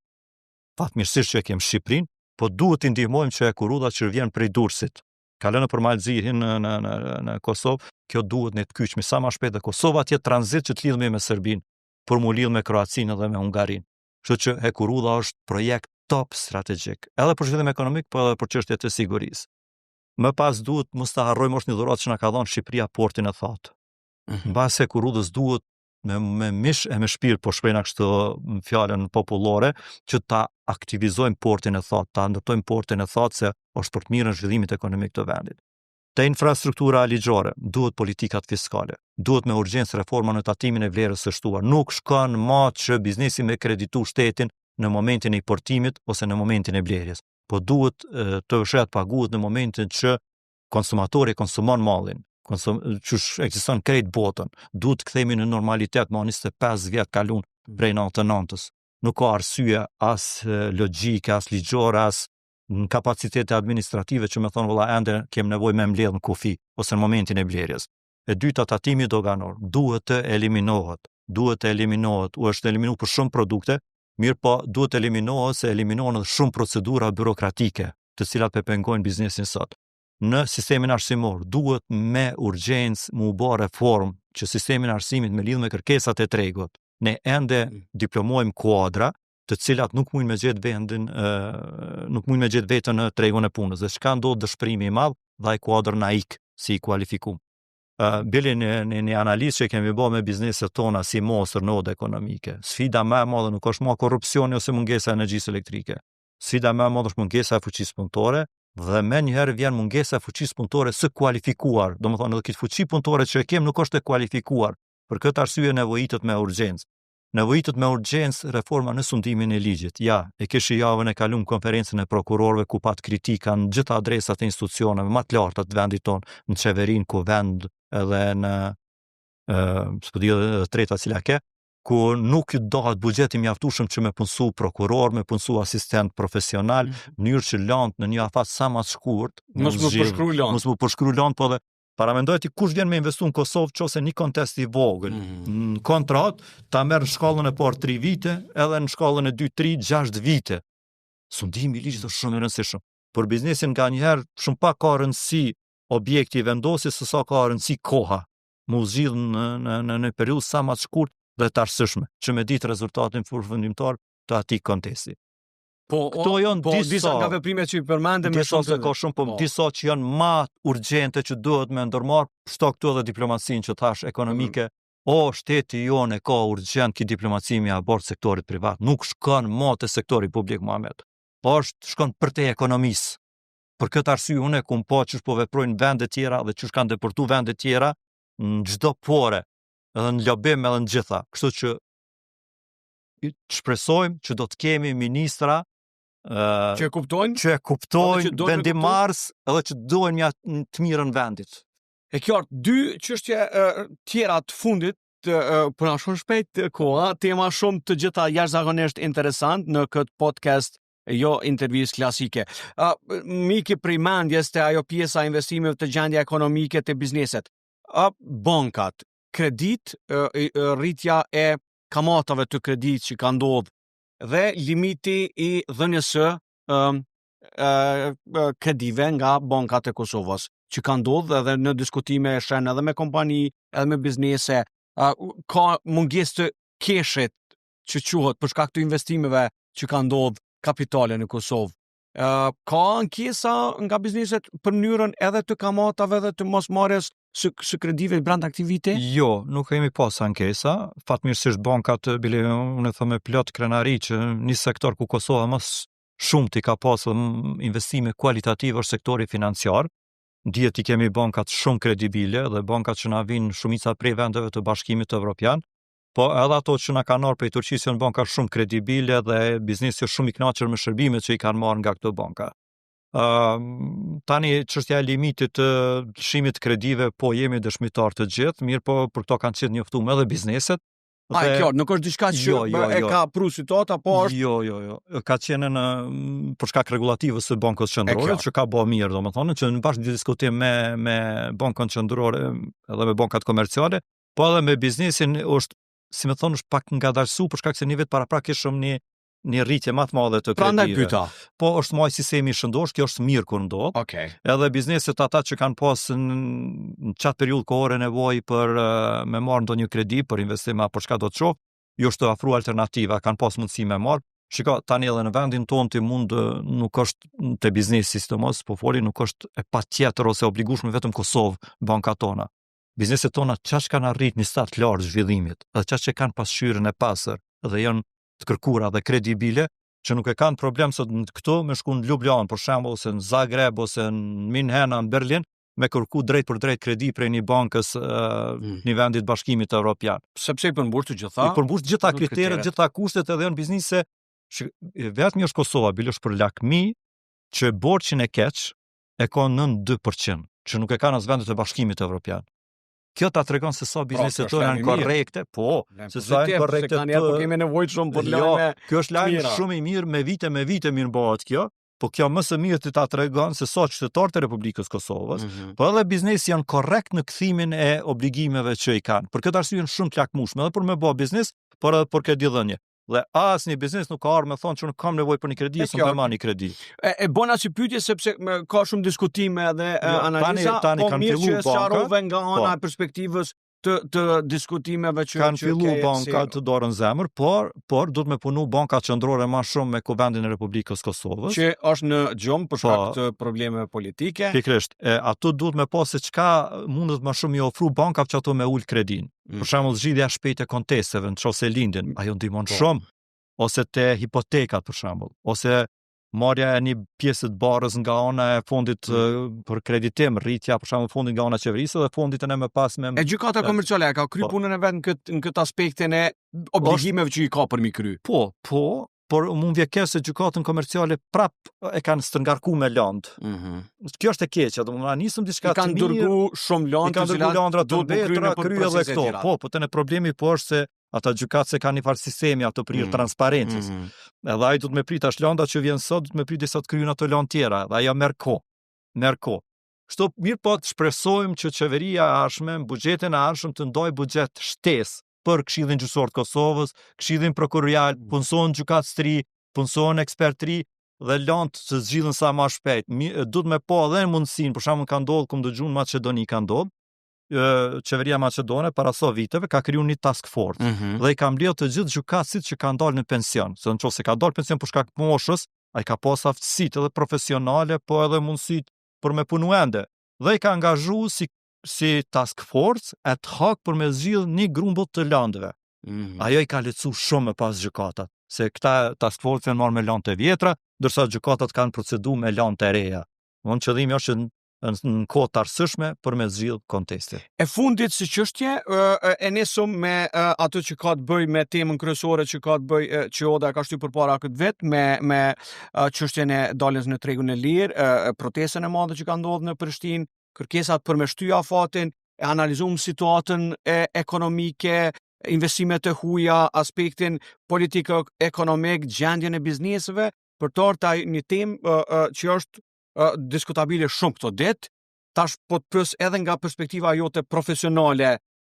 fatmirësisht që e kem Shqipërinë, po duhet t'i ndihmojmë që Hekurudha që vjen prej Durrësit. Ka lënë për Malzihin në Kosovë, kjo duhet ne të kyçmi sa më shpejt dhe Kosova të jetë tranzit që të lidhemi me Serbinë, për mu lidh me Kroacinë dhe me Hungarinë. Kështu që Hekurudha është projekt top strategjik, edhe për zhvillim ekonomik, po edhe për çështjet e sigurisë. Më pas duhet mos ta harrojmë është një dhuratë që na ka dhënë Shqipëria portin e thatë. Mbas Hekurudhës duhet me mish e me shpirt, po shprehna kështu fjalën popullore, që ta aktivizojmë portin e thatë, ta ndërtojmë portin e thatë se është për të mirën zhvillimit ekonomik të vendit. Te infrastruktura ligjore, duhet politikat fiskale, duhet me urgjencë reforma në tatimin e vlerës së shtuar. Nuk shkon që biznesi me kreditu shtetin në momentin e importimit ose në momentin e blerjes, po duhet të vëshet paguhet në momentin që konsumatori konsumon mallin, që ekziston krejt botën, duhet të kthehemi në normalitet, më 25 vjet kalun prej 99-s. Nuk ka arsye as logjike, as ligjore, as në kapacitete administrative që me thonë vëlla ende kem nevojë me mbledh në kufi ose në momentin e blerjes. E dyta, tatimi doganor duhet të eliminohet. U është eliminuar për shumë produkte, mirë po duhet të eliminohet se eliminohen edhe shumë procedura burokratike, të cilat pengojnë biznesin sot. Në sistemin arsimor duhet me urgjencë mu bë reformë që sistemin arsimit me lidhje me kërkesat e tregut, ne ende diplomojmë kuadra të cilat nuk mund me gjetë vendin, nuk mund me gjetë vetën në tregun e punës. Dhe çka ndodh dëshpërimi i madh, dhe ai kuadër na ik si i kualifikum. Bile një analizë që kemi bërë me bizneset tona si mosër nodë ekonomike. Sfida më e madhe nuk është më korrupsioni ose mungesa e energjisë elektrike. Sfida më e madhe është mungesa e fuqisë punëtore dhe më njëherë vjen mungesa e fuqisë punëtore së kualifikuar. Domethënë edhe këtë fuqi punëtore që e kem nuk është e kualifikuar. Për këtë arsye nevojitet me urgjencë. Nevojitet me urgjencë reforma në sundimin e ligjit. Ja, e kish javën e kaluar konferencën e prokurorëve ku pat kritika në gjitha adresat e institucioneve më të larta të vendit tonë, në qeverinë, kuvend edhe në treta cila ke, ku nuk ju dohet buxheti mjaftueshëm që me punsu prokuror, me punsu asistent profesional, në mënyrë që lënt në një afat sa më të shkurt, mos më përshkruaj lënt, po dhe paramendoj ti kush vjen me investu në Kosovë qose një kontest i vogël. Në kontrat, ta merr në shkallën e parë 3 vite, edhe në shkallën e 2, 3, 6 vite. Sundimi i ligjit është shumë i rëndësishëm. Për biznesin nganjëherë shumë pak ka rëndësi objekti i vendosjes se sa ka rëndësi koha. Mu zgjidh në periudhë sa më të shkurt dhe të arsyeshme, që me ditë rezultatin përfundimtar të atij kontesti. Këto janë disa nga veprimet që i përmendëm disa se ka shumë, po disa që janë më urgjente që duhet me ndërmarr, shto këtu edhe diplomacinë që thash ekonomike. Shteti jonë ka urgjent ki diplomaci me abort sektorit privat. Nuk shkon më te sektori publik, Muhamet. Shkon për te ekonomisë. Për këtë arsye unë kum pa që po veprojnë vende tjera dhe që kanë deportu vende tjera në çdo pore, edhe në lobim edhe në gjitha. Kështu që shpresojmë që do të kemi ministra që kuptojnë vendimars edhe që dojnë të mirën vendit. E kjo është 2 çështje tjera të fundit, për na shumë shpejt koha, tema shumë të gjitha jashtëzakonisht interesant në këtë podcast, jo intervistë klasike. Miki prej mendjes te ajo pjesa e investimeve të gjendja ekonomike të bizneset. Bankat, kredit, rritja e kamatave të kredit që ka ndodhur dhe limiti i dhënies së kredive nga bankat e Kosovës, që ka ndodhur edhe në diskutime shen edhe me kompani, edhe me biznese, ka mungesë të keshit që quhet për shkak të investimeve që ka ndodhur kapitale në Kosovë. Ka ankesa nga bizneset për mënyrën edhe të kamatave dhe të mosmarrjes së kredive brenda këtij viti? Jo, nuk kemi pas ankesa. Fatmirësisht bankat bile unë them me plot krenari që një sektor ku Kosova më shumë ti ka pas investime kualitative është sektori financiar. Dihet i kemi bankat shumë kredibile dhe bankat që na vinë shumica prej vendeve të Bashkimit Evropian. Po edhe ato që na kanë ardhur prej Turqisë janë banka shumë kredibile dhe biznesi është shumë i kënaqur me shërbimet që i kanë marrë nga këto banka. Tani çështja e limitit të lëshimit kredive, po jemi dëshmitar të gjithë, mirë po për këto kanë qenë njoftuar edhe bizneset. Kjo nuk është diçka që e ka pru situata, po është Jo. Ka qenë në për shkak rregulativës së Bankës Qendrore që ka bërë mirë, domethënë që në bashkë diskutim me Bankën Qendrore edhe me bankat komerciale, po edhe me biznesin është, si më thonë, është pak ngadalsu për shkak se një vit paraprak kishëm një rritje më të madhe të kredive. Prandaj pyeta. Po është më sistemi i shëndosh, kjo është mirë kur ndodh. Okej. Edhe bizneset ata që kanë pas në çat periudhë kohore nevojë për me marr ndonjë kredi për investim apo çka do të shoh, ju është ofruar alternativa, kanë pas mundësi me marr. Shiko, tani edhe në vendin tonë ti mund nuk është te biznesi sistemos, po foli nuk është e patjetër ose obligueshme vetëm Kosovë bankat tona. Bizneset tona çash kanë arrit një start lartë zhvillimit, edhe çash që kanë pasqyrën e pastër dhe janë të kërkuara dhe kredibile, që nuk e kanë problem sot këto me shku në Ljubljanë për shembull, ose në Zagreb ose në Minhen, në Berlin, me kërku drejt për drejt kredi prej një bankës një vendit Bashkimit Evropian. Sepse i përmbush të gjitha. I përmbush gjitha kriteret, gjitha kushtet, edhe janë biznise që vetëm është Kosova, bile është për lakmi që borxhin e keq e ka 9-2%, që nuk e kanë as vendet e Bashkimit Evropian. Kjo ta tregon se sa bizneset tona janë korrekte, se sa janë korrekte. Po kemi nevojë shumë për lajme. Kjo është lajm shumë i mirë, me vite mirë bëhet kjo, po kjo më së miri ta tregon se sa qytetarët e Republikës Kosovës, po edhe biznesi janë korrekt në kthimin e obligimeve që i kanë. Për këtë arsye janë shumë të lakmueshme edhe për me bë biznes, por edhe për kredidhënie. Dhe asnjë biznes nuk ka ardhur me thonë që nuk kam nevojë për një kredi, ose më marr një kredi. E bona si pyetje sepse ka shumë diskutime dhe analiza, tani po kanë mirë që filluar sqarove nga ana e perspektivës të diskutimeve që kanë fillu banka të dorën zemër, por duhet me punu banka qendrore më shumë me Kuvendin e Republikës Kosovës, që është në gjumë për shkak të probleme politike. Pikërisht, ato duhet me pas se çka mundet më shumë i ofru bankave që ato me ul kredin. Për shembull, zgjidhja shpejt e kontesteve, nëse lindin, ajo ndihmon shumë, ose te hipotekat për shembull, ose marrja e një pjesë të barës nga ana e fondit për kreditim, rritja për shembull fondit nga ana e qeverisë dhe fondit e më pas me gjykata komerciale ka kry punën e vet në këtë aspektin e obligimeve që i ka për mi kry. Por mund vje keq se gjykatën komerciale prap e kanë stërngarku me land. Kjo është e keqja, domethënë nisëm diçka të mirë. Kanë dërgu shumë land, kanë dërgu landra të vetra, krye edhe këto. Po tani problemi po është se ata gjykatë se kanë një farë sistemi ato prirë transparencës. Edhe ai do të më prit tash landa që vjen sot, do të më prit disa të kryejnë ato land tjera, dhe ajo merr kohë. Kështu mirë po të shpresojmë që qeveria e ardhshme, buxhetin e ardhshëm të ndojë buxhet shtesë për Këshillin Gjyqësor të Kosovës, Këshillin Prokurial, punëson gjykatë të ri, punëson ekspert të ri dhe land të zgjidhen sa më shpejt. Duhet me pa edhe mundësinë, për shembull ka ndodhur kum dëgjuan në Maqedoni ka ndodhur, qeveria maqedone para sa viteve ka kriju një task force dhe i ka mbledhur të gjithë gjykatësit që kanë dalë në pension. Se nëse ka dalë pension për shkak të moshës, ai ka pas aftësitë edhe profesionale, po edhe mundësitë për me punu ende. Dhe i ka angazhuar si task force ad hoc për me zgjidh një grumbull të landeve. Ajo i ka lecu shumë me pas gjykatat, se këta task force janë marrë me land të vjetra, ndërsa gjykatat kanë procedu me land të reja. Von qëllimi është në kohë të arsëshme për me zgjidh kontestin. E fundit si çështje e nisëm me ato që ka të bëj me temën kryesore që ka të bëj që Oda ka shtyr përpara këtë vit me çështjen e daljes në tregun e lirë, protestën e madhe që ka ndodhur në Prishtinë, kërkesat për me shtyja afatin, e analizuam situatën ekonomike, investimet e huaja, aspektin politiko-ekonomik, gjendjen e bizneseve, për të ardhur një temë që është diskutabile shumë këto ditë. Tash po të pyes edhe nga perspektiva jote profesionale,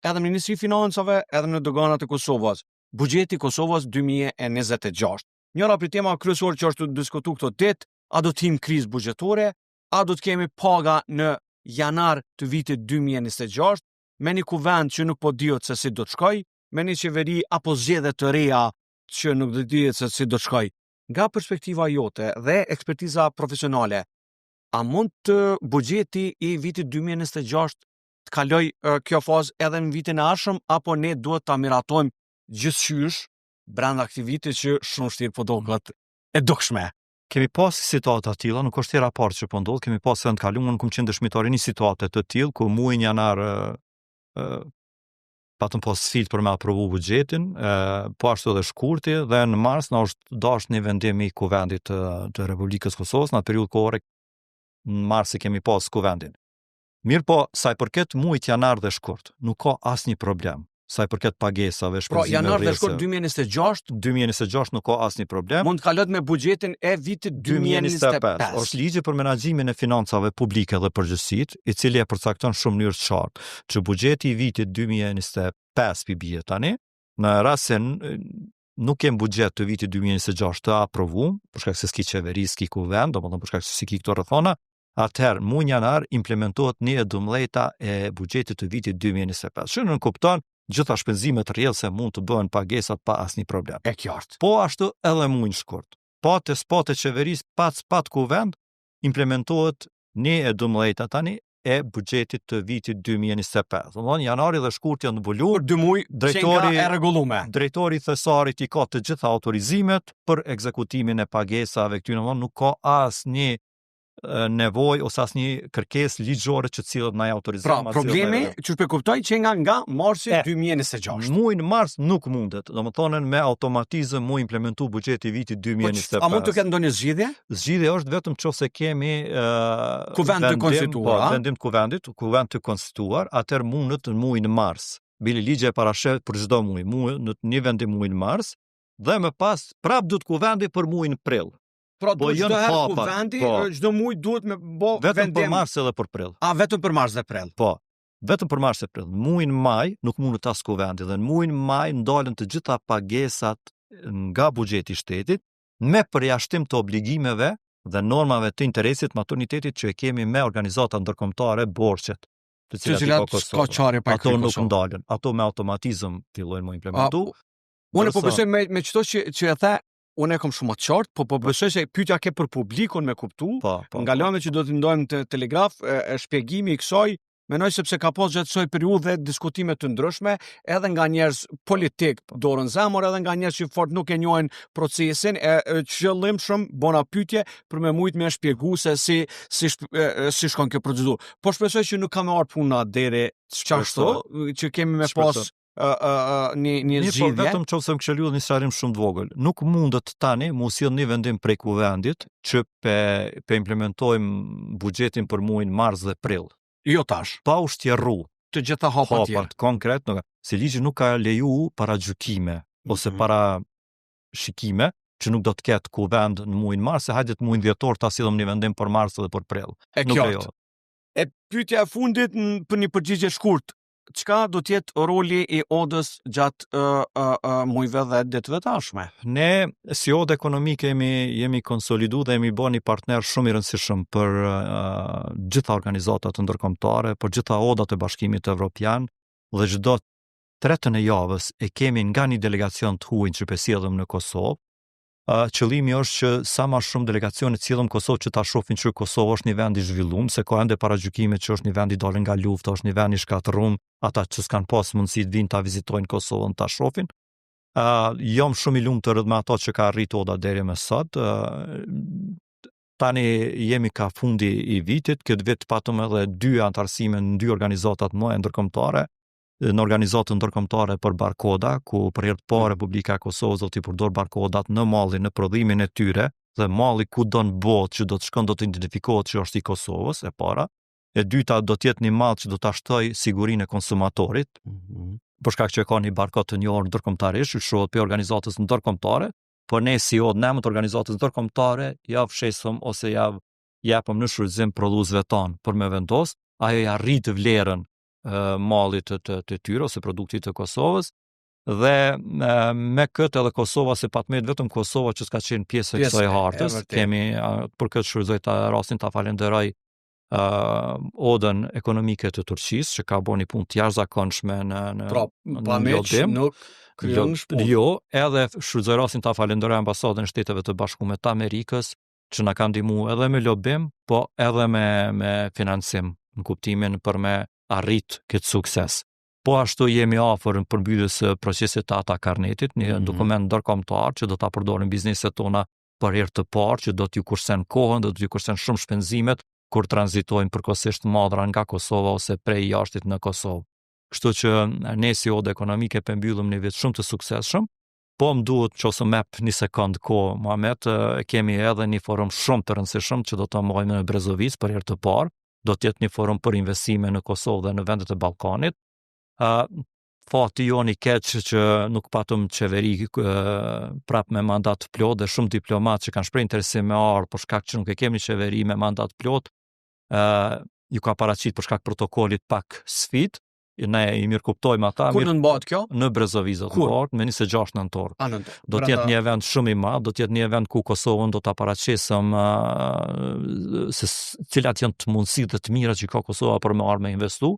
edhe në Ministri Financave, edhe në doganat e Kosovës, buxheti i Kosovës 2026. Njëra prej tema kryesore që është diskutuar këto ditë, a do të kem krizë buxhetore, a do të kemi paga në janar të vitit 2026, me një kuvend që nuk po dihet se si do të shkojë, me një qeveri apo zgjedhje të reja që nuk do dihet se si do të shkojë. Nga perspektiva jote dhe ekspertiza profesionale, a mund të buxheti i vitit 2026 të kaloj kjo fazë edhe në vitin e ardhshëm, apo ne duhet ta miratojmë gjithçysh brenda këtij viti që shumë vështirë po dohet e dukshme? Kemi pas situata të tilla, nuk është hera e parë që po ndodh, kemi pas në të kaluar, unë kam qenë dëshmitar i një situate të tillë ku muajin janar patëm pas sfidë për me aprovu buxhetin, po ashtu edhe shkurti, dhe në mars na është dashur një vendim i Kuvendit të Republikës Kosovës në periudhë kohore. Në mars e kemi pas kuvendin. Mirë po, sa i përket muajit janar dhe shkurt, nuk ka asnjë problem. Sa i përket pagesave, shpenzimeve. Janar dhe shkurt 2026 nuk ka asnjë problem. Mund të kalot me buxhetin e vitit 2025. Është ligji për menaxhimin e financave publike dhe përgjithësit, i cili e përcakton shumë mënyrë të qartë që buxheti i vitit 2025 bie tani, në rast se nuk kem buxhet të vitit 2026 të aprovuar, për shkak se s'ki qeveri, s'ki kuvend, domethënë për shkak se s'ki këto rrethona, atëherë muaj janar implementohet 1/12 e buxhetit të vitit 2025. Që nuk kupton gjitha shpenzimet rrjedhse mund të bëhen pagesat pa asnjë problem. E qartë. Po ashtu edhe muajin shkurt. Pa të spote qeverisë, pat kuvend, implementohet 1/12 tani e buxhetit të vitit 2025. Domthonë janari dhe shkurti janë mbuluar, 2 muaj drejtori e rregulluar. Drejtori i thesarit i ka të gjitha autorizimet për ekzekutimin e pagesave këtyre, domthonë nuk ka asnjë nevojë ose asnjë kërkesë ligjore që cilët na autorizojnë. Pra, problemi që shpe kuptoj që nga marsi 2026. Muajin mars nuk mundet, domethënë me automatizëm mu implementu buxheti i vitit 2025. A mund të ketë ndonjë zgjidhje? Zgjidhja është vetëm nëse kemi kuvend të konstituar, vendim të kuvendit, kuvend të konstituar, atëherë mundet në muajin mars. Bili ligji e parashë për çdo muaj, në një vendim muajin mars, dhe më pas prap duhet kuvendi për muajin prill. Pra do çdo herë kuvendi, çdo muaj duhet me bë vetëm për mars edhe për prill. A vetëm për mars dhe prill? Po. Vetëm për mars dhe prill. Muajin maj nuk mundet as kuvendi, dhe në muajin maj ndalen të gjitha pagesat nga buxheti i shtetit me përjashtim të obligimeve dhe normave të interesit maturitetit që e kemi me organizata ndërkombëtare borxhet. të Të cilat i cilat ka s'ka Kosova. qarje pa i Ato kry nuk Kosovë. ndalen. Ato me automatizëm fillojnë më implementu. Unë po Ndërsa- besoj me çdo që e the, unë e kam shumë të qartë, po besoj se pyetja ke për publikun me kuptu, Po. ngalojmë që do të ndojmë të telegraf, shpjegimi i kësaj, mendoj sepse ka pas gjatë kësaj periudhe diskutime të ndryshme, edhe nga njerëz politik dorën zemër, edhe nga njerëz që fort nuk e njohin procesin, qëllimshëm bona pyetje për me mujt me shpjegu se si shkon kjo procedurë. Po shpresoj që nuk ka me ardhur puna deri çashtu, që kemi me pas një Po zgjidhje. vetëm nëse më kishë një sqarim shumë të vogël. Nuk mundet tani mu sjell një vendim prej kuvendit që pe implementojmë buxhetin për muajin mars dhe prill. Jo tash. Pa u shtjerru Të gjitha hapat tjera. konkret, si ligji nuk ka leju para gjykime ose para shikime që nuk do të ketë kuvend në muajin mars, se hajde të muajin dhjetor ta sillëm një vendim për mars dhe për prill. Nuk lejohet. E pyetja e fundit për një përgjigje shkurt. Çka do të jetë roli i Odës gjatë muajve dhe ditëve tashme? Ne si Odë ekonomike jemi konsolidu dhe jemi bërë një partner shumë i rëndësishëm për gjitha organizatat ndërkombëtare, për gjitha Odat e Bashkimit Evropian, dhe çdo tretën e javës e kemi nga një delegacion të huaj që sjellëm në Kosovë. Qëllimi është që sa më shumë delegacione cilëm Kosovë që ta shohin që Kosova është një vend i zhvilluar, se ka ende paragjykime që është një vend i dalë nga lufta, është një vend i shkatërruar, ata që s'kan pas mundësi të vinë ta vizitojnë Kosovën ta shohin. Jam shumë i lumtur me ato që ka arritur Oda deri më sot. Tani jemi ka fundi i vitit, këtë vit patëm edhe 2 antarësime në 2 organizatat më ndërkombëtare. Në organizatën ndërkombëtare për barkoda, ku për herë të parë Republika e Kosovës do t'i përdor barkodat në mallin, në prodhimin e tyre, dhe malli ku do në botë që do të shkon do të identifikohet që është i Kosovës, e para. E dyta do të jetë një mall që do ta shtoj sigurinë e konsumatorit, për shkak që ka një barkod të njohur ndërkombëtarisht, që shohet për organizatës ndërkombëtare, por ne si Odë në emër të organizatës ndërkombëtare ja fshesëm ose ja japëm në shfrytëzim prodhuesve tanë për me vendos, ajo ja rrit vlerën mallit të tyre ose produktit të Kosovës, dhe me këtë edhe Kosova se patmet vetëm Kosova që s'ka qenë pjesë e kësaj hartës. Kemi për këtë shfrytëzoj rastin ta falenderoj Odën ekonomike të Turqisë që ka bërë një punë të jashtëzakonshme në lodhim. Nuk krijon shpull. Jo, edhe shfrytëzoj rastin ta falenderoj ambasadën e Shteteve të Bashkuara të Amerikës që na kanë ndihmuar edhe me lobim, po edhe me financim, në kuptimin për me arrit këtë sukses. Po ashtu jemi afër në përmbylljes së procesit të ata karnetit, një dokument ndërkombëtar që do ta përdorin bizneset tona për herë të parë, që do t'ju kursen kohën, do t'ju kursen shumë shpenzimet kur tranzitojnë përkohësisht madhra nga Kosova ose prej jashtit në Kosovë. Kështu që ne si Odë ekonomike mbyllim një vit shumë të suksesshëm. Po më duhet që ose mep një sekond kohë, Muhamet, kemi edhe një forum shumë të rëndësishëm që do ta marrim në Brezovic për herë të parë. Do të jetë një forum për investime në Kosovë dhe në vendet e Ballkanit. Fati joni keq që nuk patëm qeveri prap me mandat plot dhe shumë diplomat që kanë shprehur interesim me ardhur, por shkak që nuk e kemi qeveri me mandat plot, ju ka paraqit për shkak protokollit pak sfidë. Ne i mirëkuptojmë ata. Kur në bëhet kjo? Në Brezovic do të bëhet me 26 nëntor. Do të jetë një event shumë i madh, do të jetë një event ku Kosovën do ta paraqesëm se cilat janë të mundësitë dhe të mira që ka Kosova për me ardhur me investu.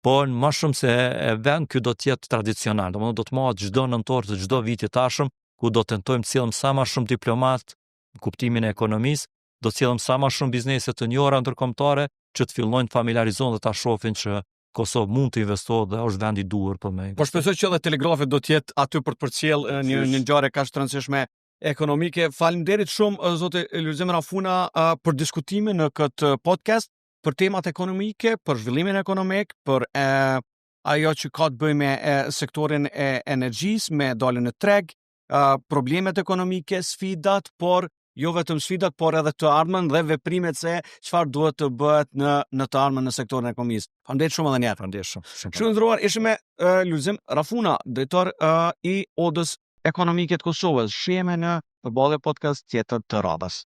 Po më shumë se event ky do të jetë tradicional, domethënë do të marrë çdo nëntor të çdo viti tashëm, ku do tentojmë të sjellim sa më shumë diplomat në kuptimin e ekonomisë, do të sjellim sa më shumë biznese të njohura ndërkombëtare që të fillojnë të familiarizohen dhe ta shohin që Kosovë mund të investohet dhe është vend i duhur për me. Po shpresoj që edhe telegrafi do të jetë aty për të përcjell një ngjarje kaq të rëndësishme ekonomike. Faleminderit shumë zotë Lulzim Rafuna për diskutimin në këtë podcast për temat ekonomike, për zhvillimin ekonomik, për ajo që ka të bëjë me sektorin e energjisë, me daljen në treg, problemet ekonomike, sfidat, por jo vetëm sfidat, por edhe të ardhmen dhe veprimet se çfarë duhet të bëhet në të ardhmen në sektorin e ekonomisë. Faleminderit shumë edhe një herë. Faleminderit shumë. Shumë nderuar, ishim me Lulzim Rafuna, drejtor i Odës ekonomike të Kosovës. Shihemi në përballje podcast tjetër të radhës.